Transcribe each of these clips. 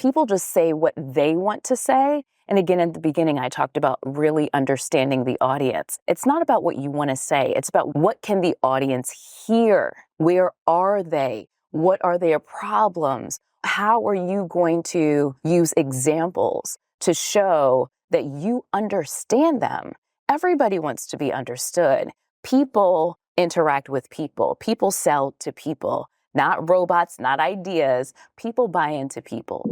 people just say what they want to say. And again, at the beginning, I talked about really understanding the audience. It's not about what you want to say. It's about what can the audience hear? Where are they? What are their problems? How are you going to use examples to show that you understand them? Everybody wants to be understood. People interact with people. People sell to people, not robots, not ideas. People buy into people.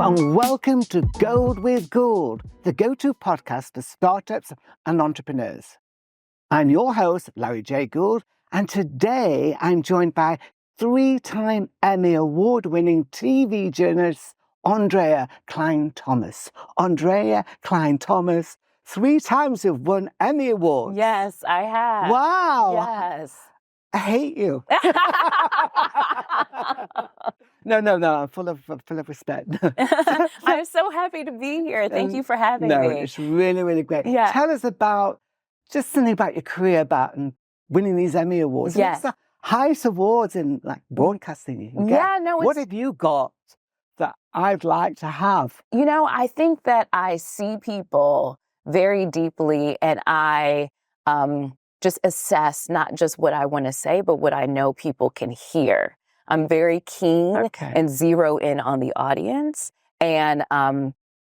And welcome to Gould with Gould, the go-to podcast for startups and entrepreneurs. I'm your host, Larry J. Gould, and today I'm joined by three-time Emmy award-winning TV journalist Aundrea Cline-Thomas. Aundrea Klein-Thomas, 3 times you've won Emmy awards. Yes, I have. Wow. Yes. I hate you. No, I'm full of respect. I'm so happy to be here. Thank you for having me. No, it's really, really great. Yeah. Tell us about just something about your career, about and winning these Emmy awards. Yes. It's the highest awards in like broadcasting you can get. Yeah, no. What have you got that I'd like to have? You know, I think that I see people very deeply, and I just assess not just what I want to say, but what I know people can hear. I'm very keen and zero in on the audience. And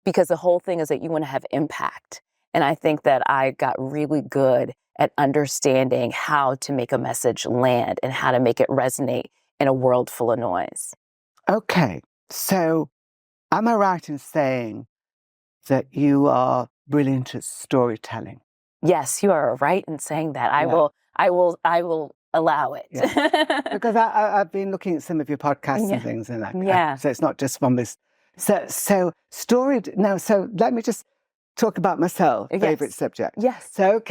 because the whole thing is that you want to have impact. And I think that I got really good at understanding how to make a message land and how to make it resonate in a world full of noise. Okay. So am I right in saying that you are brilliant at storytelling? Yes, you are right in saying that. I will allow it. Yeah. Because I've been looking at some of your podcasts and things, and so it's not just from this. So story. Now, so let me just talk about myself. Favorite subject. Yes. So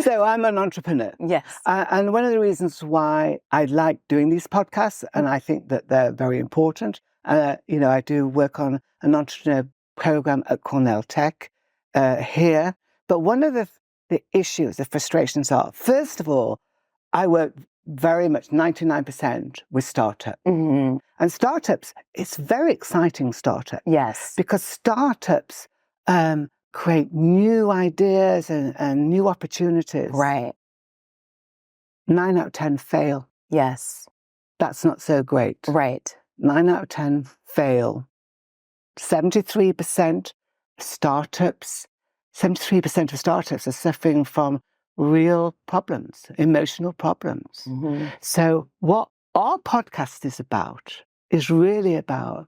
so I'm an entrepreneur. Yes. And one of the reasons why I like doing these podcasts, and I think that they're very important. I do work on an entrepreneur program at Cornell Tech here. But one of the issues, the frustrations are, first of all, I work very much 99% with startups. Mm-hmm. And startups, it's very exciting startup. Yes. Because startups create new ideas and new opportunities. Right. 9 out of 10 fail. Yes. That's not so great. Right. 9 out of 10 fail. 73% startups are suffering from real problems, emotional problems. Mm-hmm. So what our podcast is really about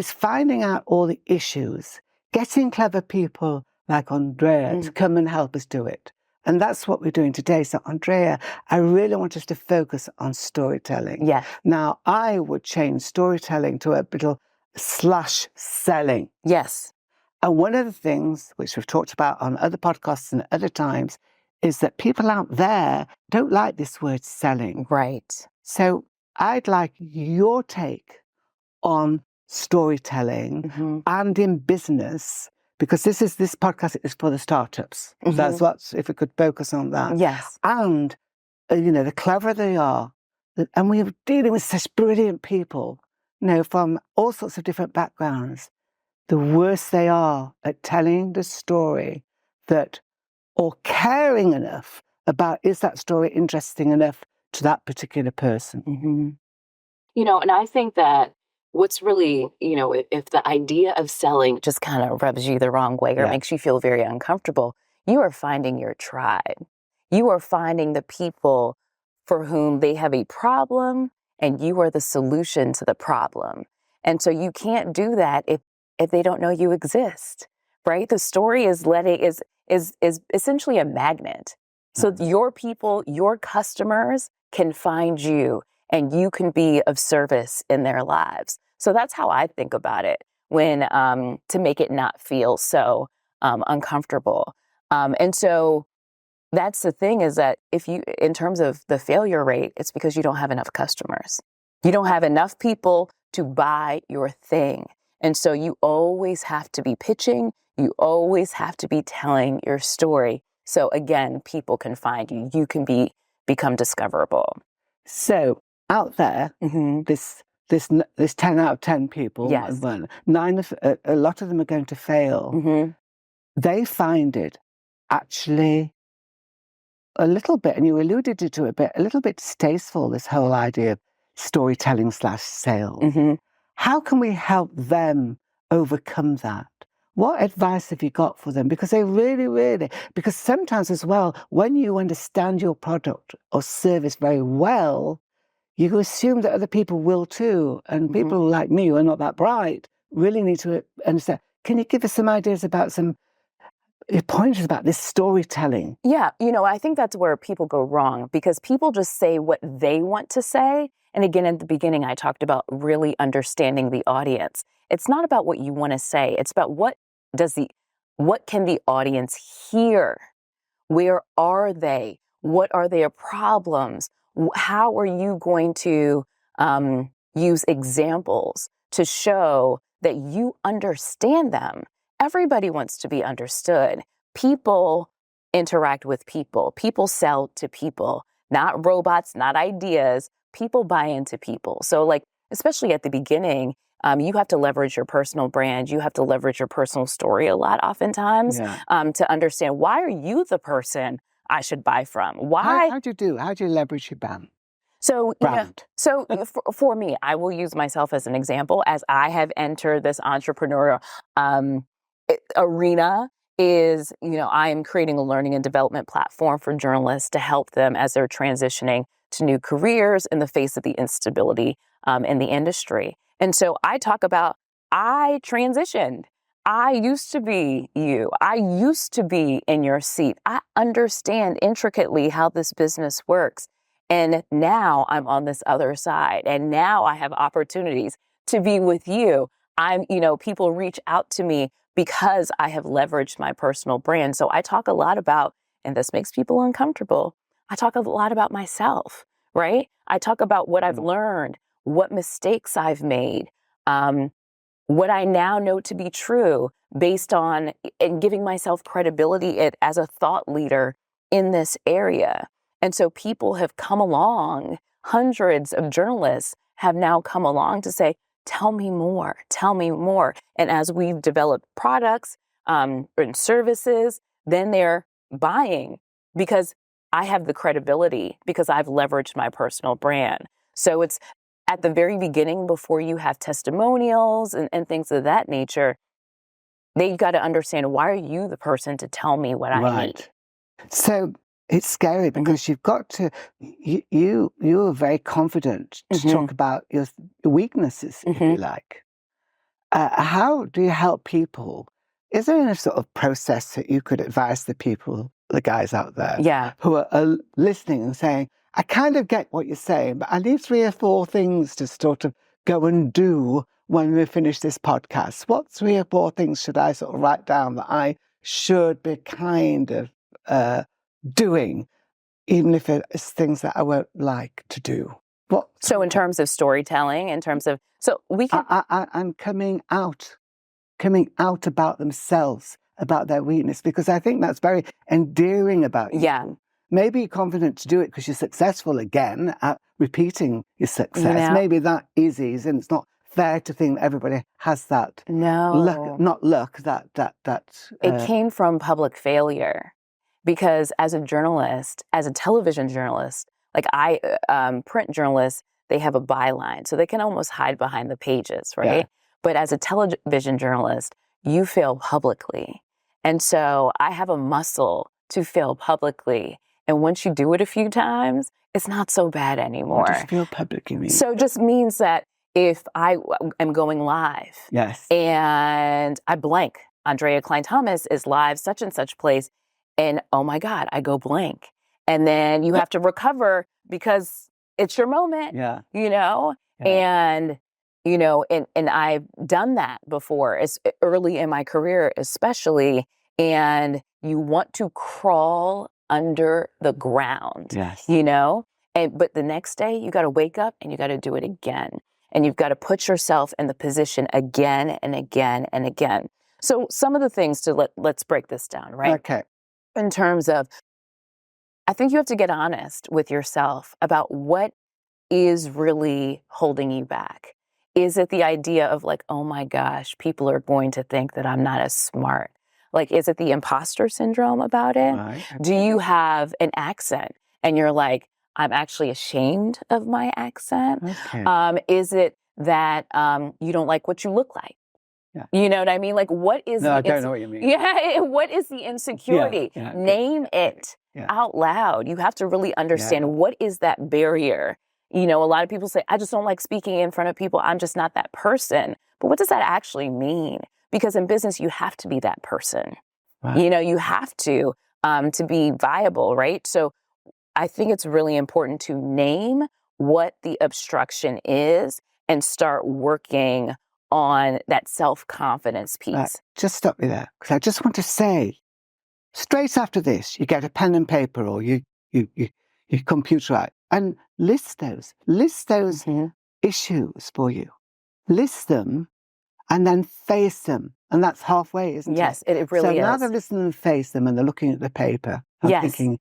finding out all the issues, getting clever people like Aundrea to come and help us do it. And that's what we're doing today. So Aundrea, I really want us to focus on storytelling. Yes. Now, I would change storytelling to a little /selling. Yes. And one of the things which we've talked about on other podcasts and other times is that people out there don't like this word selling. Right. So I'd like your take on storytelling and in business, because this podcast is for the startups. Mm-hmm. That's if we could focus on that. Yes. And, the cleverer they are, and we're dealing with such brilliant people, from all sorts of different backgrounds, the worse they are at telling the story or caring enough about, is that story interesting enough to that particular person? Mm-hmm. And I think that what's really, if the idea of selling just kind of rubs you the wrong way or makes you feel very uncomfortable, you are finding your tribe. You are finding the people for whom they have a problem and you are the solution to the problem. And so you can't do that if they don't know you exist, right? The story is essentially a magnet. So your people, your customers can find you and you can be of service in their lives. So that's how I think about it when to make it not feel so uncomfortable. And so that's the thing, is that in terms of the failure rate, it's because you don't have enough customers. You don't have enough people to buy your thing. And so you always have to be pitching. You always have to be telling your story. So again, people can find you. You can become discoverable. So out there, this 10 out of 10 people, Yes. a lot of them are going to fail. They find it actually a little bit, and you alluded to it a bit, a little bit distasteful, this whole idea of storytelling / sales. How can we help them overcome that? What advice have you got for them? Because they really, because sometimes as well, when you understand your product or service very well, you assume that other people will too. And people like me who are not that bright really need to understand. Can you give us some ideas about some pointers about this storytelling? Yeah, I think that's where people go wrong, because people just say what they want to say. And again, at the beginning, I talked about really understanding the audience. It's not about what you want to say. It's about what can the audience hear? Where are they? What are their problems? How are you going to use examples to show that you understand them? Everybody wants to be understood. People interact with people. People sell to people, not robots, not ideas. People buy into people. So especially at the beginning, you have to leverage your personal brand. You have to leverage your personal story a lot oftentimes to understand, why are you the person I should buy from? Why? How do you leverage your brand? So for me, I will use myself as an example, as I have entered this entrepreneurial arena. I am creating a learning and development platform for journalists to help them as they're transitioning to new careers in the face of the instability in the industry. And so I talk about, I transitioned. I used to be you. I used to be in your seat. I understand intricately how this business works. And now I'm on this other side. And now I have opportunities to be with you. People reach out to me because I have leveraged my personal brand. So I talk a lot about, and this makes people uncomfortable, I talk a lot about myself, right? I talk about what I've learned, what mistakes I've made, what I now know to be true based on, and giving myself credibility as a thought leader in this area. And so people have come along, hundreds of journalists have now come along to say, tell me more, tell me more. And as we've developed products and services, then they're buying because I have the credibility, because I've leveraged my personal brand. So it's at the very beginning, before you have testimonials and things of that nature, they've got to understand, why are you the person to tell me what I need? So it's scary because you've got to, you are very confident to talk about your weaknesses, if you like. How do you help people? Is there any sort of process that you could advise the people, the guys out there who are listening and saying, I kind of get what you're saying, but I need 3 or 4 things to sort of go and do when we finish this podcast? What 3 or 4 things should I sort of write down that I should be kind of doing, even if it's things that I won't like to do? So in terms of storytelling, we can... and coming out about themselves, about their weakness, because I think that's very endearing about you. Yeah. Maybe you're confident to do it because you're successful again at repeating your success. Maybe that is easy, and it's not fair to think that everybody has that. It came from public failure, because as a journalist, as a television journalist, print journalists, they have a byline, so they can almost hide behind the pages, right? Yeah. But as a television journalist, you fail publicly. And so I have a muscle to fail publicly. And once you do it a few times, it's not so bad anymore. What does fail publicly mean? So it just means that if I am going live and I blank, Andrea Klein Thomas is live such and such place, and oh my God, I go blank. And then you have to recover because it's your moment, and I've done that before, as early in my career, especially. And you want to crawl under the ground, But the next day, you got to wake up and you got to do it again. And you've got to put yourself in the position again and again and again. So some of the things to let's break this down, right? Okay. In terms of, I think you have to get honest with yourself about what is really holding you back. Is it the idea of like, oh my gosh, people are going to think that I'm not as smart? Like, is it the imposter syndrome about it? Right. Do you have an accent and you're like, I'm actually ashamed of my accent? Okay. Is it that you don't like what you look like? Yeah. You know what I mean? Like, what is No, I don't know what you mean. Yeah, what is the insecurity? Yeah. Name it out loud. You have to really understand what is that barrier. You know, a lot of people say, I just don't like speaking in front of people. I'm just not that person. But what does that actually mean? Because in business, you have to be that person. Right. You know, you have to be viable, right? So I think it's really important to name what the obstruction is and start working on that self-confidence piece. Right. Just stop me there, because I just want to say, straight after this, you get a pen and paper or you computer out and list those issues for you. List them and then face them. And that's halfway, isn't it? Yes, it really is. So now they're listening and face them and they're looking at the paper and thinking,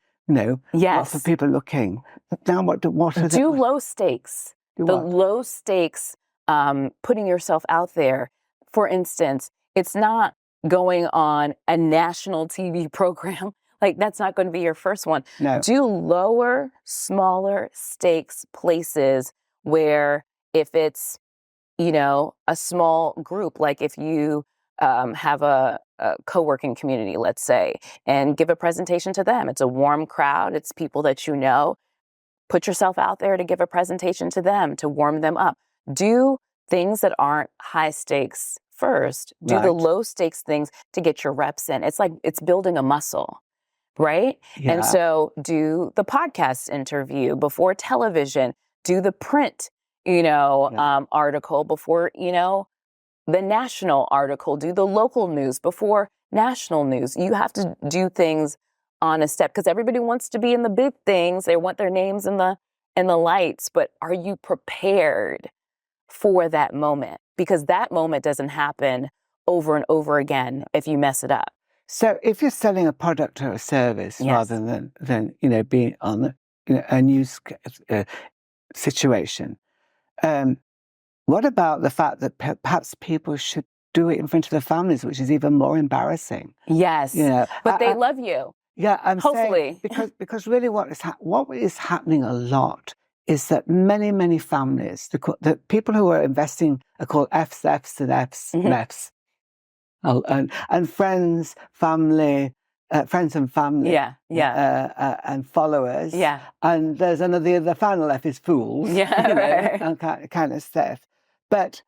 lots of people looking. Now what are they? Do low stakes. Low stakes, putting yourself out there. For instance, it's not going on a national TV program. Like, that's not going to be your first one. No. Do lower, smaller stakes places where if it's, a small group, like if you have a co-working community, let's say, and give a presentation to them. It's a warm crowd. It's people that you know. Put yourself out there to give a presentation to them, to warm them up. Do things that aren't high stakes first. Do the low stakes things to get your reps in. It's like it's building a muscle, right? Yeah. And so do the podcast interview before television. Do the print, article before, the national article. Do the local news before national news. You have to do things on a step, because everybody wants to be in the big things. They want their names in the lights, but are you prepared for that moment? Because that moment doesn't happen over and over again if you mess it up. So if you're selling a product or a service rather than being on a news situation, what about the fact that perhaps people should do it in front of their families, which is even more embarrassing? Yes, but they love you. Yeah, I'm hopefully saying, because really what is happening a lot is that many families, the people who are investing are called Fs, and Fs, and Fs, and friends, family, and followers, and there's another, the final F is fools, and kind of stuff. But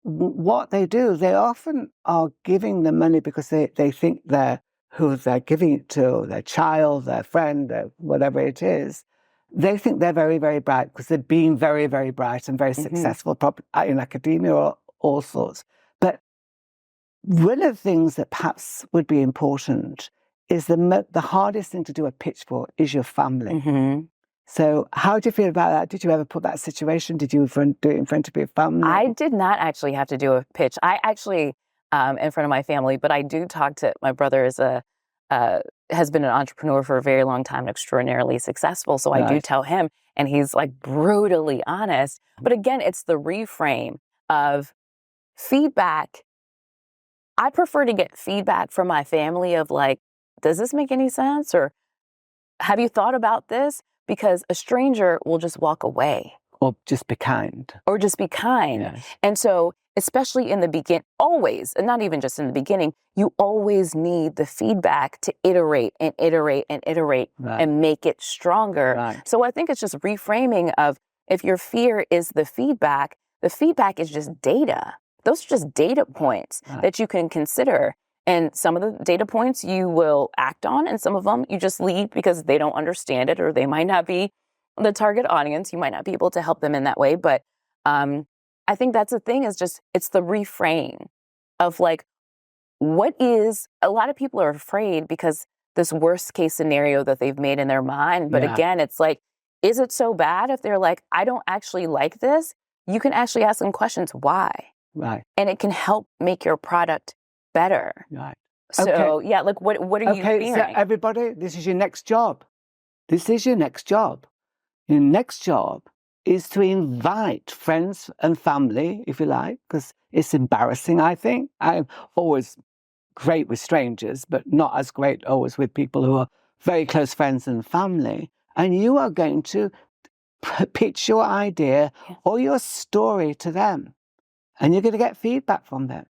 what they do, they often are giving the money because they think who they're giving it to, their child, their friend, whatever it is, they think they're very, very bright because they're being very, very bright and very successful in academia or all sorts. But one of the things that perhaps would be important is the hardest thing to do a pitch for is your family. Mm-hmm. So how do you feel about that? Did you ever put that situation? Did you do it in front of your family? I did not actually have to do a pitch. I actually, in front of my family, but I do talk to, my brother has been an entrepreneur for a very long time, extraordinarily successful. So I do tell him, and he's like brutally honest. But again, it's the reframe of feedback. I prefer to get feedback from my family of like, does this make any sense? Or have you thought about this? Because a stranger will just walk away. Or just be kind. Yes. And so, especially in the beginning, always, and not even just in the beginning, you always need the feedback to iterate and and make it stronger. Right. So I think it's just reframing of, if your fear is the feedback is just data. Those are just data points that you can consider. And some of the data points you will act on, and some of them you just leave because they don't understand it, or they might not be the target audience. You might not be able to help them in that way. But I think that's the thing, is just, it's the reframe of like, a lot of people are afraid because this worst case scenario that they've made in their mind. But again, it's like, is it so bad if they're like, I don't actually like this? You can actually ask them questions, why? Right. And it can help make your product better. Right. So Okay. yeah, like what are you fearing? So everybody, this is your next job. This is your next job. Your next job is to invite friends and family, if you like, because it's embarrassing, I think. I'm always great with strangers, but not as great always with people who are very close friends and family. And you are going to pitch your idea or your story to them. And you're going to get feedback from them.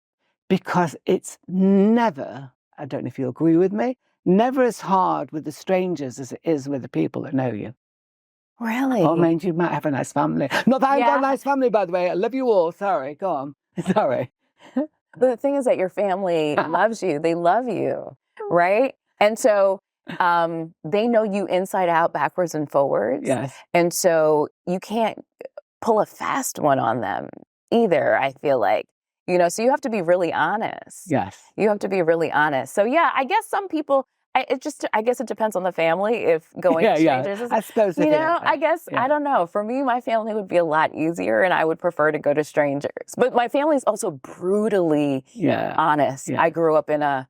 Because it's never, I don't know if you agree with me, never as hard with the strangers as it is with the people that know you. Really? Oh, man, you might have a nice family. Not that I've got a nice family, by the way. I love you all. Sorry, go on. Sorry. The thing is that your family loves you. They love you, right? And so they know you inside out, backwards and forwards. Yes. And so you can't pull a fast one on them either, I feel like. So you have to be really honest. Yes. You have to be really honest. So yeah, I guess some people, I guess it depends on the family if going to strangers is, I suppose I guess, I don't know. For me, my family would be a lot easier and I would prefer to go to strangers. But my family is also brutally honest. Yeah. I grew up in a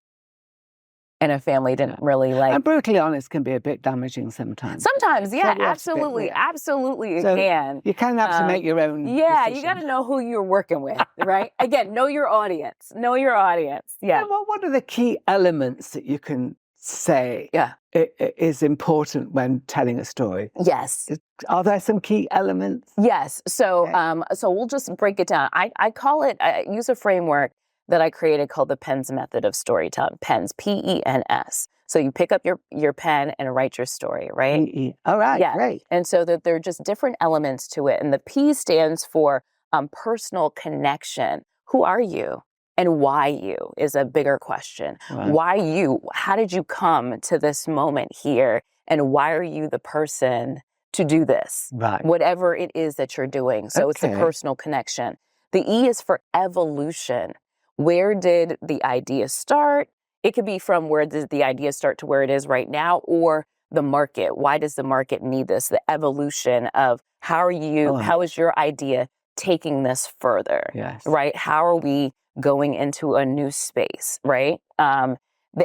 family didn't really like. And brutally honest can be a bit damaging sometimes. Sometimes, yeah, absolutely it can. You kind of have to make your own decision. You got to know who you're working with, right? Again, know your audience. Know your audience. Yeah. Well, what are the key elements that you can say is important when telling a story? Yes. Are there some key elements? Yes. So, so we'll just break it down. I call it. I use a framework that I created called the PENS method of storytelling. PENS, PENS. So you pick up your pen and write your story, right? All right, yeah. Great. And so that there are just different elements to it. And the P stands for personal connection. Who are you? And why you is a bigger question. Right. Why you? How did you come to this moment here? And why are you the person to do this? Right. Whatever it is that you're doing. So it's the personal connection. The E is for evolution. Where did the idea start? It could be from where did the idea start to where it is right now, or the market. Why does the market need this? The evolution of how is your idea taking this further? Yes. Right? How are we going into a new space, right? The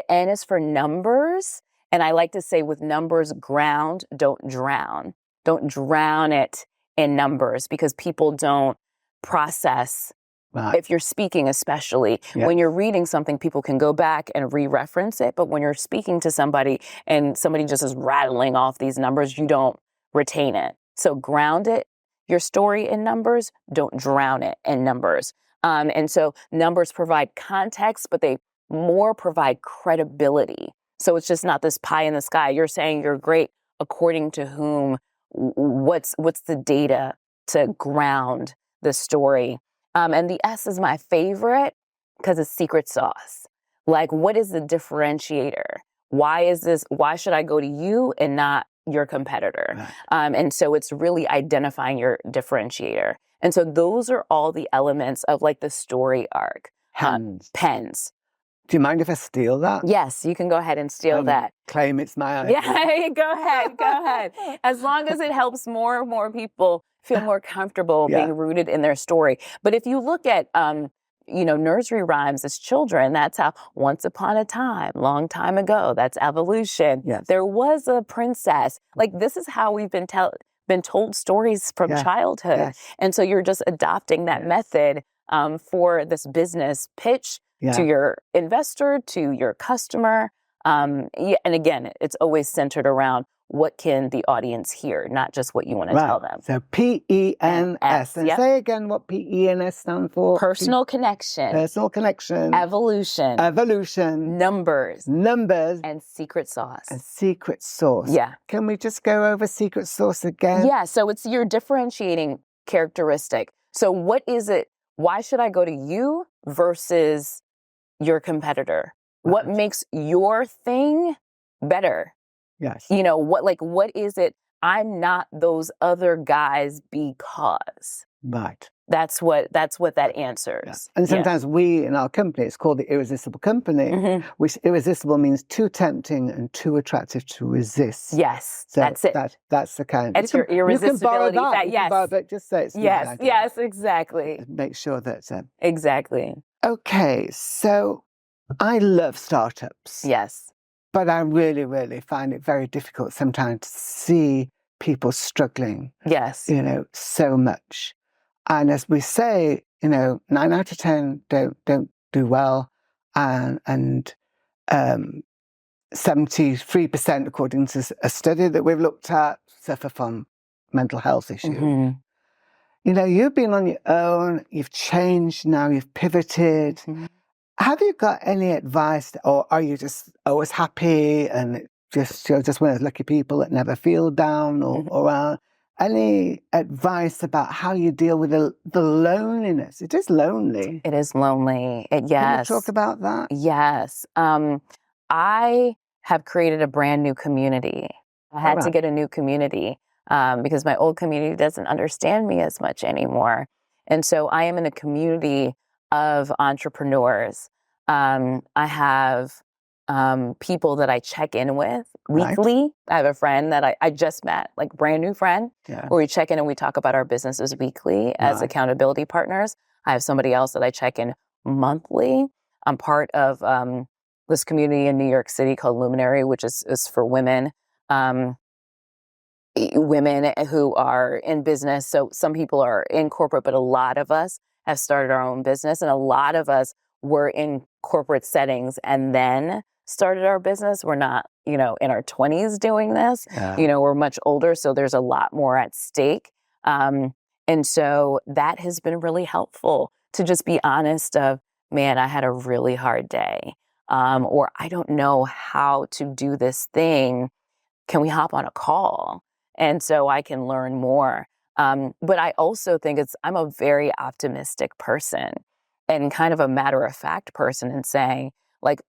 N is for numbers. And I like to say with numbers, ground, don't drown. Don't drown it in numbers because people don't process. Right. If you're speaking, especially when you're reading something, people can go back and re-reference it. But when you're speaking to somebody and somebody just is rattling off these numbers, you don't retain it. So ground it, your story in numbers, don't drown it in numbers. And so numbers provide context, but they more provide credibility. So it's just not this pie in the sky. You're saying you're great according to whom, what's the data to ground the story. And the S is my favorite because it's secret sauce. Like, what is the differentiator? Why should I go to you and not your competitor? Right. And so it's really identifying your differentiator. And so those are all the elements of like the story arc. Pens. Do you mind if I steal that? Yes, you can go ahead and steal that. Claim it's my idea. Yeah, go ahead. As long as it helps more and more people feel more comfortable being rooted in their story. But if you look at, nursery rhymes as children, that's how once upon a time, long time ago, that's evolution. Yes. There was a princess. Like this is how we've been told stories from childhood. Yes. And so you're just adopting that method for this business pitch to your investor, to your customer. And again, it's always centered around what can the audience hear, not just what you want to tell them. So PENS. And say again what PENS stand for. Personal connection. Personal connection. Evolution. Evolution. Numbers. Numbers. And secret sauce. And secret sauce. Yeah. Can we just go over secret sauce again? Yeah. So it's your differentiating characteristic. So what is it? Why should I go to you versus your competitor? Right. What makes your thing better? Yes. What is it? I'm not those other guys because. Right. That's what that answers. Yeah. And sometimes we in our company, it's called the irresistible company, which irresistible means too tempting and too attractive to resist. Yes, so that's it. That's the kind. It's your irresistibility. You can borrow that. Just say it's yes, yes, exactly. Make sure that exactly. Okay, so I love startups. Yes. But I really, really find it very difficult sometimes to see people struggling. Yes. So much. And as we say, 9 out of 10 don't do well, and 73%, according to a study that we've looked at, suffer from mental health issues. You've been on your own, you've changed now, you've pivoted. Have you got any advice, or are you just always happy and just one of those lucky people that never feel down or any advice about how you deal with the loneliness? It is lonely. It is lonely. Yes. Can you talk about that? Yes. I have created a brand new community. I had to get a new community because my old community doesn't understand me as much anymore. And so I am in a community of entrepreneurs. I have people that I check in with weekly. I have a friend that I just met, like brand new friend, where we check in and we talk about our businesses weekly as accountability partners. I have somebody else that I check in monthly. I'm part of this community in New York City called Luminary, which is for women. Women who are in business. So some people are in corporate, but a lot of us have started our own business, and a lot of us were in corporate settings and then started our business. We're not, in our 20s doing this. We're much older, so there's a lot more at stake. And so that has been really helpful to just be honest of, man, I had a really hard day, or I don't know how to do this thing. Can we hop on a call? And so I can learn more. But I also think I'm a very optimistic person and kind of a matter-of-fact person in saying, like,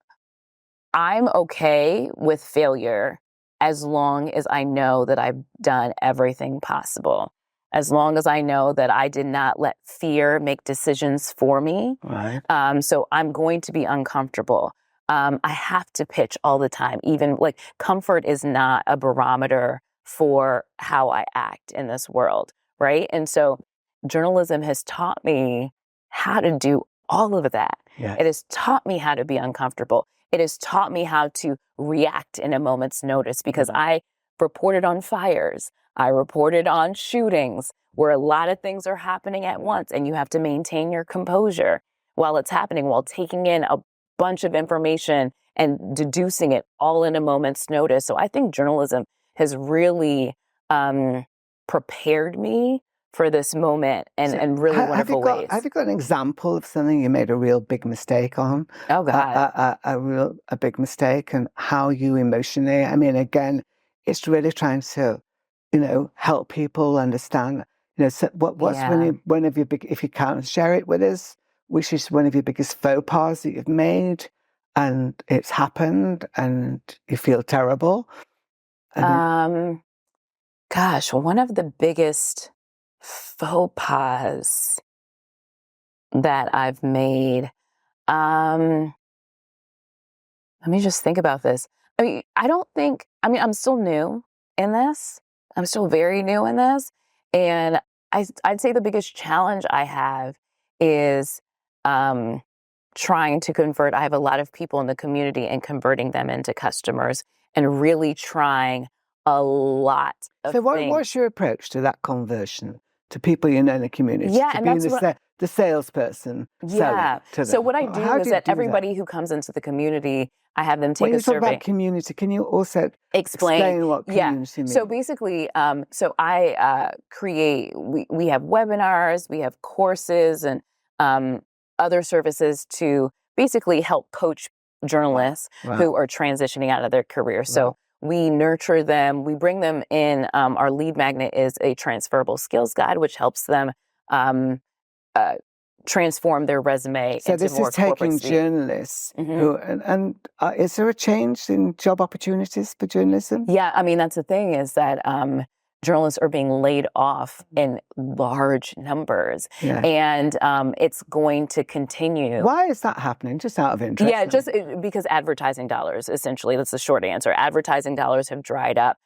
I'm okay with failure as long as I know that I've done everything possible. As long as I know that I did not let fear make decisions for me. Right. So I'm going to be uncomfortable. I have to pitch all the time. Even like comfort is not a barometer for how I act in this world, right? And so journalism has taught me how to do all of that. Yes. It has taught me how to be uncomfortable. It has taught me how to react in a moment's notice, because I reported on fires. I reported on shootings where a lot of things are happening at once, and you have to maintain your composure while it's happening, while taking in a bunch of information and deducing it all in a moment's notice. So I think journalism has really prepared me for this moment in really wonderful ways. Have you got an example of something you made a real big mistake on? Oh, God. A big mistake, and how you emotionally, again, it's really trying to, help people understand, so what's one of your big, if you can share it with us, which is one of your biggest faux pas that you've made, and it's happened and you feel terrible? Gosh, one of the biggest faux pas that I've made. Let me just think about this. I'm still new in this. I'm still very new in this. And I'd say the biggest challenge I have is trying to convert. I have a lot of people in the community and converting them into customers, and really trying a lot of things. So what's your approach to that conversion to people in the community? Yeah, to and being that's the salesperson selling to them? So what I do is that everybody who comes into the community, I have them take a survey. When you talk about community, can you also explain what community means? So basically, I create, we have webinars, we have courses, and other services to basically help coach journalists who are transitioning out of their career. So we nurture them, we bring them in. Our lead magnet is a transferable skills guide, which helps them transform their resume so into this more is taking corporate speak. Journalists who, and is there a change in job opportunities for journalism? Yeah, that's the thing, is that journalists are being laid off in large numbers. Yeah. And it's going to continue. Why is that happening? Just out of interest. Yeah, just because advertising dollars, essentially, that's the short answer. Advertising dollars have dried up.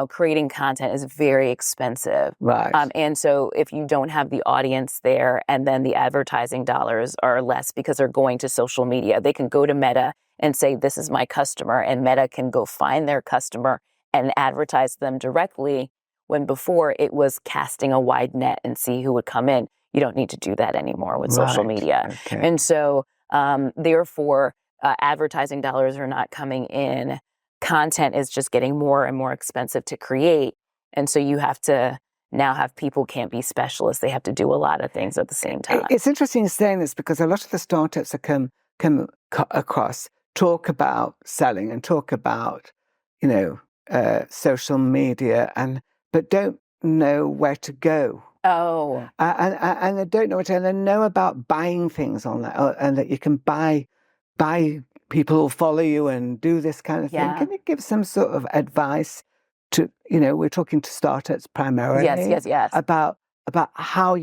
Creating content is very expensive. Right. And so if you don't have the audience there, and then the advertising dollars are less because they're going to social media, they can go to Meta and say, this is my customer, and Meta can go find their customer and advertise them directly, when before it was casting a wide net and see who would come in. You don't need to do that anymore with social media. Okay. And so therefore, advertising dollars are not coming in. Content is just getting more and more expensive to create. And so you have to now have people can't be specialists. They have to do a lot of things at the same time. It's interesting saying this because a lot of the startups that come across talk about selling and talk about, social media, but don't know where to go. Oh. And they don't know what to, and they know about buying things on that, and that you can buy people who follow you and do this kind of thing. Yeah. Can you give some sort of advice to, we're talking to startups primarily. Yes. About how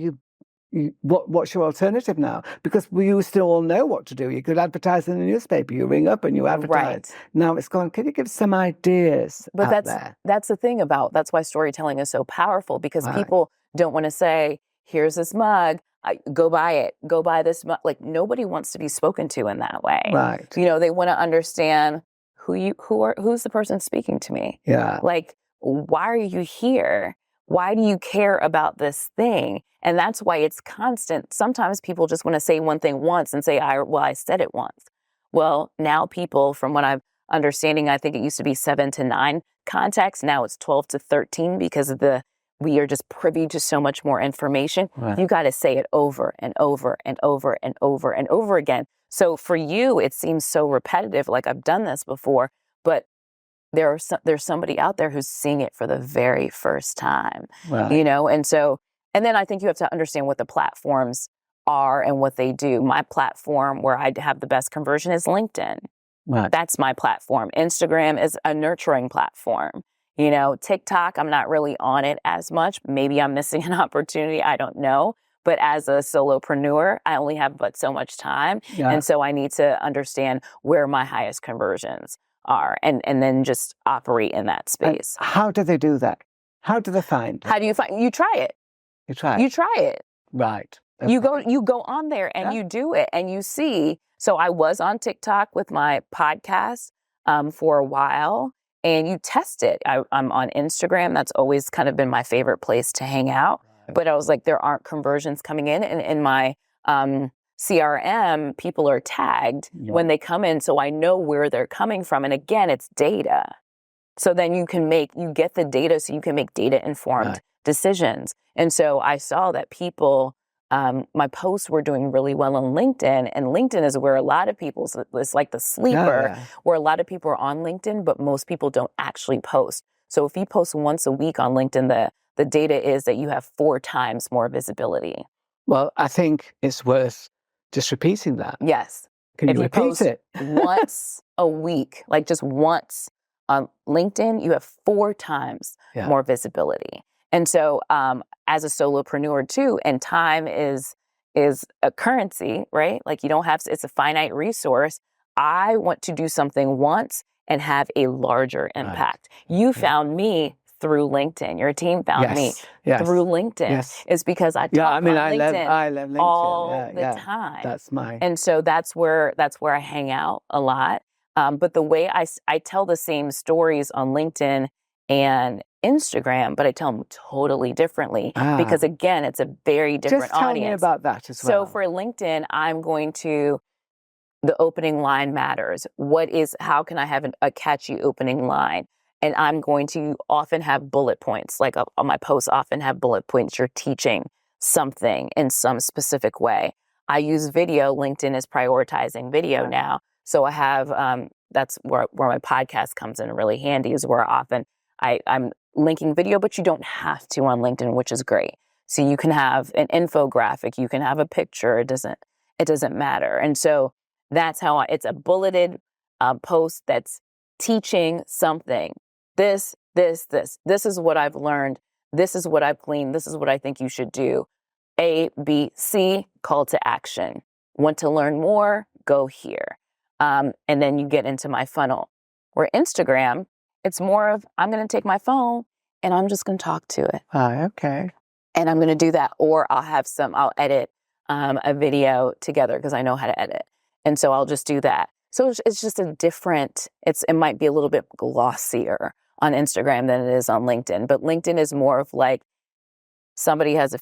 what's your alternative now? Because we used to all know what to do. You could advertise in the newspaper. You ring up and you advertise. Right. Now it's gone. Can you give some ideas? But that's the thing that's why storytelling is so powerful, because people don't want to say, here's this mug, go buy it, go buy this mug. Like, nobody wants to be spoken to in that way. Right. They want to understand who's the person speaking to me. Yeah. Like, why are you here? Why do you care about this thing? And that's why it's constant. Sometimes people just want to say one thing once and say, I said it once. Well, now people, from what I'm understanding, I think it used to be 7 to 9 contacts. Now it's 12 to 13 because of we are just privy to so much more information. Right. You got to say it over and over and over and over and over again. So for you, it seems so repetitive, like I've done this before, but there's somebody out there who's seeing it for the very first time, right. And then I think you have to understand what the platforms are and what they do. My platform where I have the best conversion is LinkedIn. Right. That's my platform. Instagram is a nurturing platform. TikTok, I'm not really on it as much. Maybe I'm missing an opportunity. I don't know. But as a solopreneur, I only have but so much time. Yeah. And so I need to understand where my highest conversions are and then just operate in that space. And how do they do that? How do they find it? How do you find? You try it. You try it. Right. Okay. You go on there and you do it and you see. So I was on TikTok with my podcast for a while. And you test it. I'm on Instagram. That's always kind of been my favorite place to hang out. Right. But I was like, there aren't conversions coming in. And in my CRM, people are tagged when they come in. So I know where they're coming from. And again, it's data. So then you get the data so you can make data-informed decisions. And so I saw that people, my posts were doing really well on LinkedIn, and LinkedIn is where a lot of people, it's like the sleeper, where a lot of people are on LinkedIn, but most people don't actually post. So if you post once a week on LinkedIn, the data is that you have 4 times more visibility. Well, I think it's worth just repeating that. Yes. Can you repeat it? Once a week, like just once on LinkedIn, you have 4 times more visibility. And so as a solopreneur too, and time is a currency, right? Like it's a finite resource. I want to do something once and have a larger impact. Right. You found me through LinkedIn. Your team found me through LinkedIn. Yes. It's because I talk on LinkedIn, I love LinkedIn all the time. That's mine. And so that's where I hang out a lot. But the way I tell the same stories on LinkedIn and Instagram, but I tell them totally differently because again, it's a very different audience. Just tell me about that as well. So for LinkedIn, I'm going to, the opening line matters. How can I have a catchy opening line? And I'm going to often have bullet points, like on my posts often have bullet points. You're teaching something in some specific way. I use video. LinkedIn is prioritizing video now. So I have, that's where my podcast comes in really handy, is where often I'm linking video, but you don't have to on LinkedIn, which is great. So you can have an infographic, you can have a picture. It doesn't matter. And so that's how it's a bulleted post that's teaching something. This is what I've learned this is what I've gleaned. This is what I think you should do. A, B, C, call to action. Want to learn more? Go here. And then you get into my funnel. Where Instagram, it's more of, I'm going to take my phone and I'm just going to talk to it. Okay. And I'm going to do that. Or I'll edit a video together because I know how to edit. And so I'll just do that. So it's just it might be a little bit glossier on Instagram than it is on LinkedIn. But LinkedIn is more of like, somebody has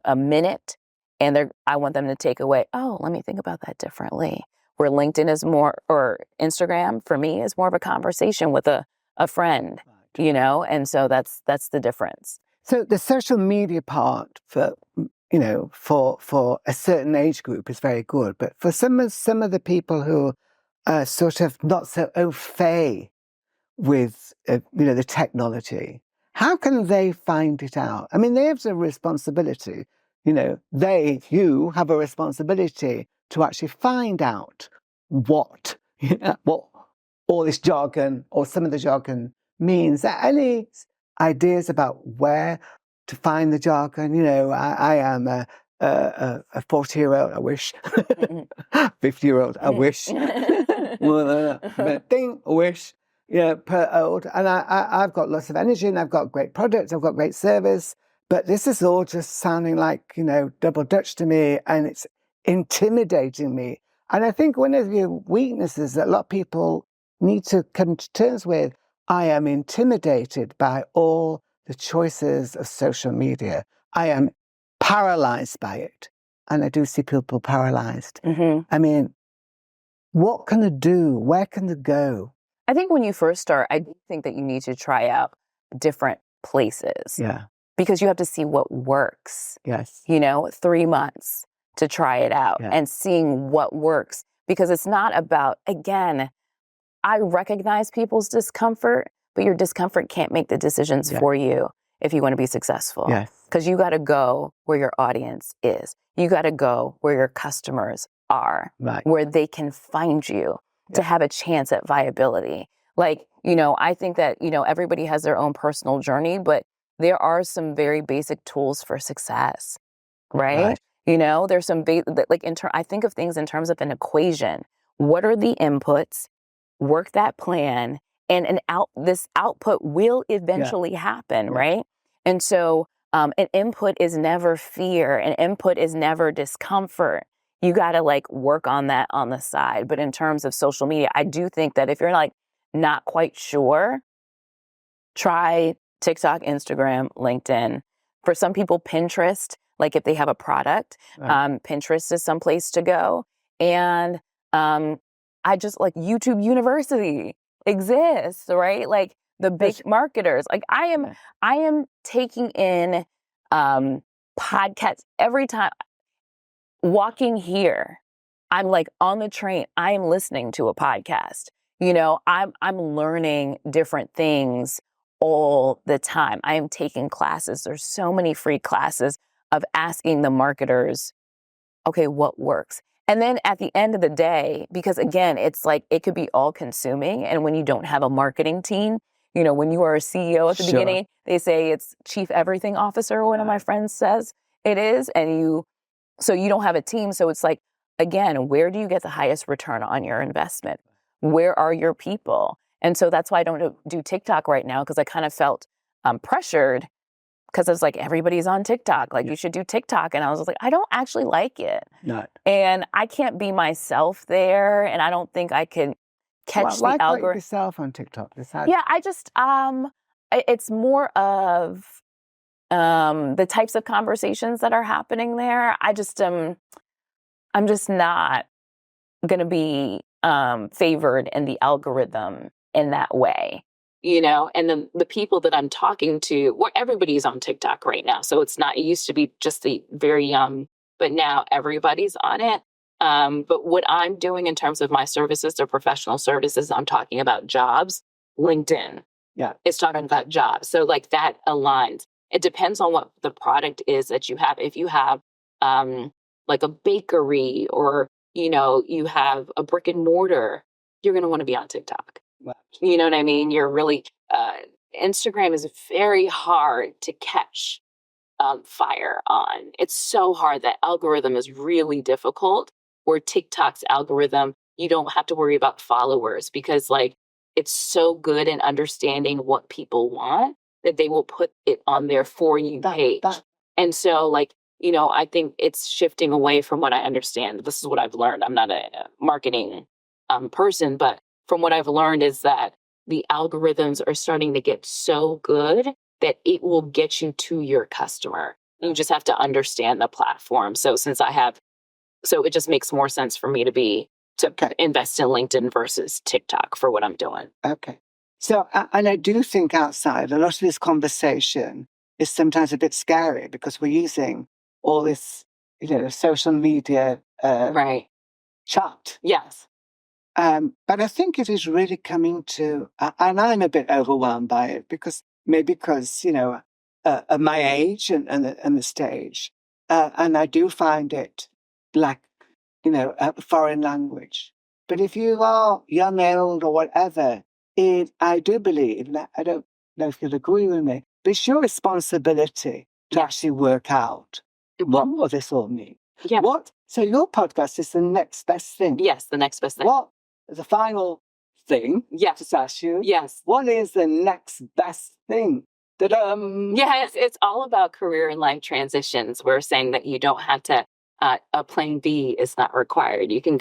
a minute and I want them to take away, oh, let me think about that differently. Where LinkedIn is more, or Instagram for me is more of a conversation with a friend, and so that's the difference. So the social media part for a certain age group is very good, but for some of the people who are sort of not so au fait with the technology, how can they find it out? I mean, they have a responsibility. You have a responsibility to actually find out what all this jargon or some of the jargon means. Any ideas about where to find the jargon? I am a 40-year-old, I wish. 50-year-old, I wish. Ding, I wish. Per old. And I've got lots of energy and I've got great products, I've got great service. But this is all just sounding like, double Dutch to me, and it's intimidating me. And I think one of your weaknesses that a lot of people need to come to terms with, I am intimidated by all the choices of social media. I am paralyzed by it. And I do see people paralyzed. Mm-hmm. I mean, what can I do? Where can they go? I think when you first start, I do think that you need to try out different places. Yeah. Because you have to see what works. Yes. 3 months to try it out and seeing what works. Because it's not about, again, I recognize people's discomfort, but your discomfort can't make the decisions for you if you want to be successful. Yes. Because you got to go where your audience is. You got to go where your customers are, where they can find you to have a chance at viability. I think that, everybody has their own personal journey, but there are some very basic tools for success, right? There's some, I think of things in terms of an equation. What are the inputs? Work that plan, and this output will eventually happen, right? And so an input is never fear. An input is never discomfort. You got to work on that on the side. But in terms of social media, I do think that if you're not quite sure, try TikTok, Instagram, LinkedIn. For some people, Pinterest, if they have a product, Pinterest is some place to go. And I just YouTube University exists, right? The big marketers. I am taking in podcasts every time. Walking here, I'm on the train, I am listening to a podcast. I'm learning different things all the time. I am taking classes. There's so many free classes of asking the marketers, okay, what works? And then at the end of the day, because again, it's it could be all consuming. And when you don't have a marketing team, when you are a CEO at the beginning, they say it's chief everything officer. One of my friends says it is. So you don't have a team. So it's again, where do you get the highest return on your investment? Where are your people? And so that's why I don't do TikTok right now, because I kind of felt pressured, because it's everybody's on TikTok. You should do TikTok. And I was I don't actually like it. Not. And I can't be myself there. And I don't think I can catch the algorithm. Yourself on TikTok. I just, it's more of the types of conversations that are happening there. I'm just not going to be favored in the algorithm in that way. And then the people that I'm talking to, everybody's on TikTok right now. So it used to be just the very young, but now everybody's on it. But what I'm doing in terms of my services or professional services, I'm talking about jobs. LinkedIn is talking about jobs. So that aligns. It depends on what the product is that you have. If you have a bakery, or, you have a brick and mortar, you're going to want to be on TikTok. You know what I mean? You're really, Instagram is very hard to catch fire on. It's so hard. That algorithm is really difficult. Or TikTok's algorithm, you don't have to worry about followers because like it's so good in understanding what people want that they will put it on their For You page. And so like, you know, I think it's shifting away from what I understand. This is what I've learned. I'm not a marketing person, but from what I've learned is that the algorithms are starting to get so good that it will get you to your customer. You just have to understand the platform. So it just makes more sense for me to invest in LinkedIn versus TikTok for what I'm doing. Okay. So, and I do think outside, a lot of this conversation is sometimes a bit scary because we're using all this, you know, social media right. chat. Yes. But I think it is really coming to, and I'm a bit overwhelmed by it because, you know, at my age and the stage, and I do find it like, you know, a foreign language. But if you are young, old, or whatever, I do believe, I don't know if you'll agree with me, but it's your responsibility to actually work out what this all means. Yeah. So your podcast is the next best thing. Yes, the next best thing. What the final thing? Yes. To ask you. Yes. What is the next best thing? Yeah, it's all about career and life transitions. We're saying that you don't have to. A plan B is not required. You can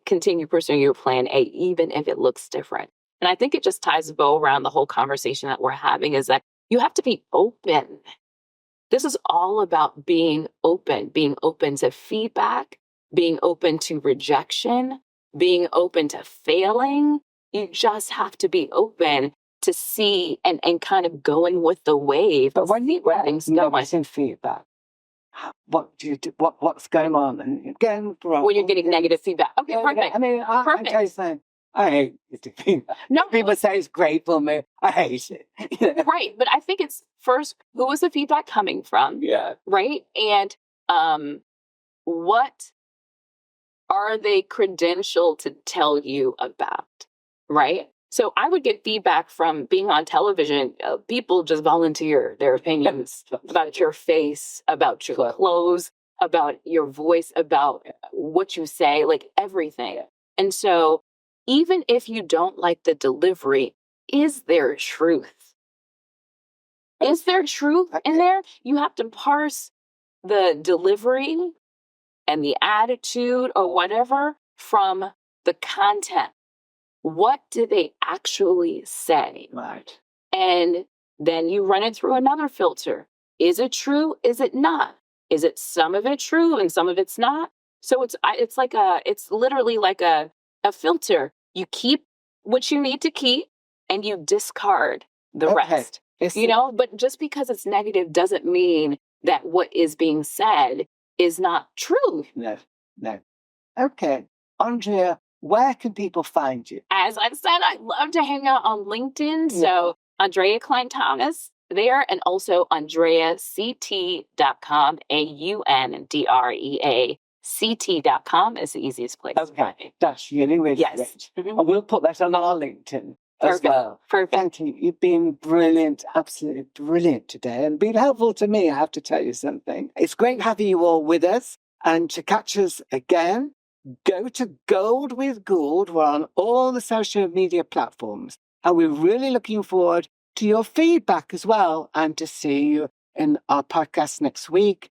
continue pursuing your plan A, even if it looks different. And I think it just ties a bow around the whole conversation that we're having is that you have to be open. This is all about being open to feedback, being open to rejection, being open to failing. You just have to be open to see and kind of going with the wave. But when you things negative feedback, what do you do? What's going on? And again, when you're getting negative feedback. Okay, perfect. I mean, perfect. I hate negative feedback. No, people say it's great for me. I hate it. Right, but I think it's first, who is the feedback coming from? Yeah. Right, and what are they credentialed to tell you about? Right. So I would get feedback from being on television. People just volunteer their opinions about your face, about your clothes, about your voice, about what you say, like everything. And so even if you don't like the delivery, is there truth? Is there truth in there? You have to parse the delivery and the attitude or whatever from the content. What do they actually say? Right. And then you run it through another filter. Is it true? Is it not? Is it some of it true and some of it's not? So it's literally like a filter. You keep what you need to keep and you discard the rest. You know, but just because it's negative doesn't mean that what is being said is not true. No. Okay. Andrea, where can people find you? As I've said, I love to hang out on LinkedIn. So Aundrea Cline-Thomas there, and also aundreact.com, aundreact.com is the easiest place to find me. That's really great. And we'll put that on our LinkedIn as well. Perfect. Thank you. You've been brilliant, absolutely brilliant today, and been helpful to me, I have to tell you something. It's great having you all with us, and to catch us again, go to Gould with Gould. We're on all the social media platforms, and we're really looking forward to your feedback as well, and to see you in our podcast next week.